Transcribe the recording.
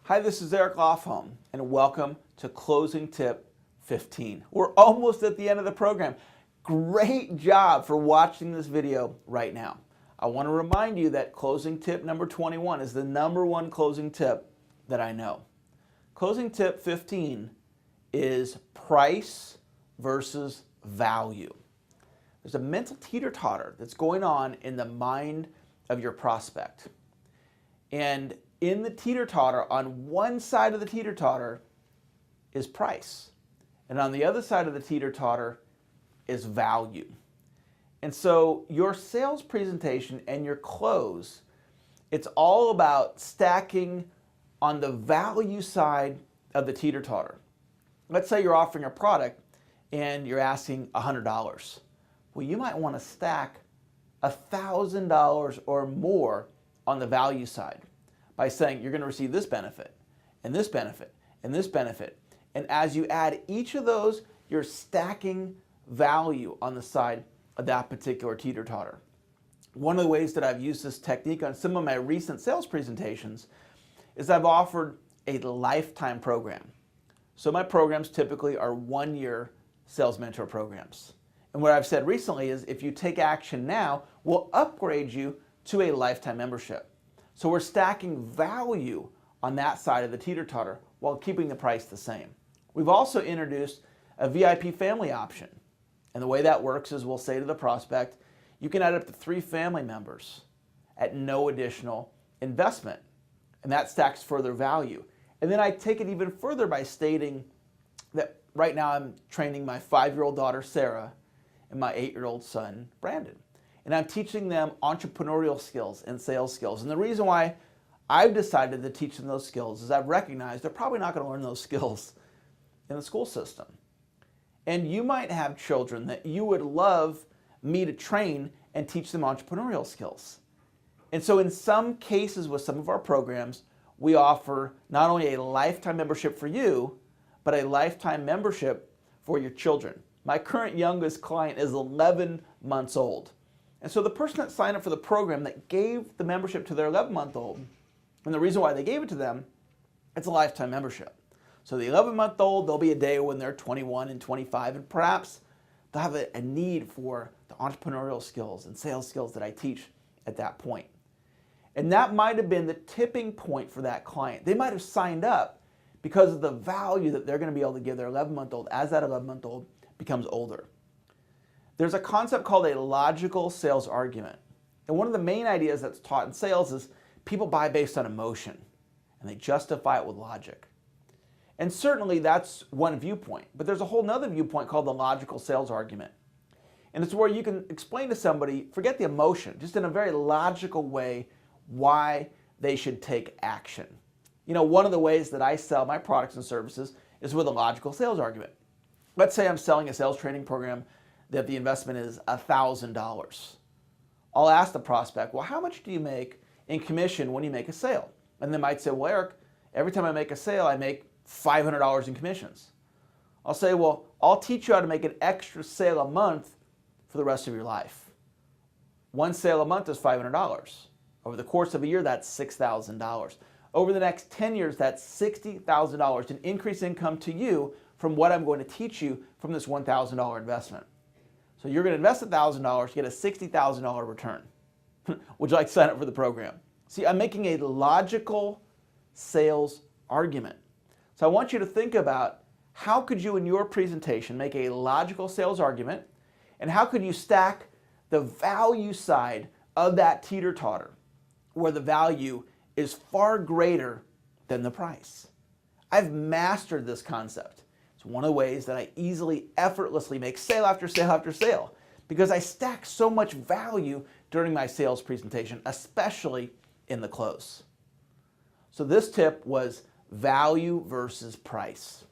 Hi, this is Eric Lofholm, and welcome to Closing Tip 15. We're almost at the end of the program. Great job for watching this video right now. I want to remind you that closing tip number 21 is the #1 closing tip that I know. Closing tip 15 is price versus value. There's a mental teeter-totter that's going on in the mind of your prospect. And in the teeter-totter, on one side of the teeter-totter is price. And on the other side of the teeter-totter is value. And so your sales presentation and your close, it's all about stacking on the value side of the teeter-totter. Let's say you're offering a product and you're asking $100. Well, you might want to stack $1,000 or more on the value side by saying you're going to receive this benefit, and this benefit, and this benefit. And as you add each of those, you're stacking value on the side of that particular teeter-totter. One of the ways that I've used this technique on some of my recent sales presentations is I've offered a lifetime program. So my programs typically are 1-year sales mentor programs. And what I've said recently is if you take action now, we'll upgrade you to a lifetime membership. So we're stacking value on that side of the teeter-totter while keeping the price the same. We've also introduced a VIP family option. And the way that works is we'll say to the prospect, you can add up to 3 family members at no additional investment. And that stacks further value. And then I take it even further by stating that right now I'm training my 5-year-old daughter, Sarah, and my 8-year-old son, Brandon. And I'm teaching them entrepreneurial skills and sales skills. And the reason why I've decided to teach them those skills is I've recognized they're probably not going to learn those skills in the school system. And you might have children that you would love me to train and teach them entrepreneurial skills. And so in some cases with some of our programs, we offer not only a lifetime membership for you, but a lifetime membership for your children. My current youngest client is 11 months old. And so the person that signed up for the program that gave the membership to their 11-month-old, and the reason why they gave it to them, it's a lifetime membership. So the 11-month-old, there'll be a day when they're 21 and 25, and perhaps they'll have a need for the entrepreneurial skills and sales skills that I teach at that point. And that might have been the tipping point for that client. They might have signed up because of the value that they're going to be able to give their 11-month-old as that 11-month-old becomes older. There's a concept called a logical sales argument. And one of the main ideas that's taught in sales is people buy based on emotion and they justify it with logic. And certainly that's one viewpoint, but there's a whole nother viewpoint called the logical sales argument. And it's where you can explain to somebody, forget the emotion, just in a very logical way, why they should take action. You know, one of the ways that I sell my products and services is with a logical sales argument. Let's say I'm selling a sales training program that the investment is $1,000. I'll ask the prospect, well, how much do you make in commission when you make a sale? And they might say, well, Eric, every time I make a sale, I make $500 in commissions. I'll say, well, I'll teach you how to make an extra sale a month for the rest of your life. One sale a month is $500. Over the course of a year, that's $6,000. Over the next 10 years, that's $60,000 in increased income to you from what I'm going to teach you from this $1,000 investment. So you're going to invest $1,000, get a $60,000 return. Would you like to sign up for the program? See, I'm making a logical sales argument. So I want you to think about how could you in your presentation make a logical sales argument, and how could you stack the value side of that teeter-totter where the value is far greater than the price. I've mastered this concept. It's one of the ways that I easily, effortlessly make sale after sale after sale because I stack so much value during my sales presentation, especially in the close. So this tip was value versus price.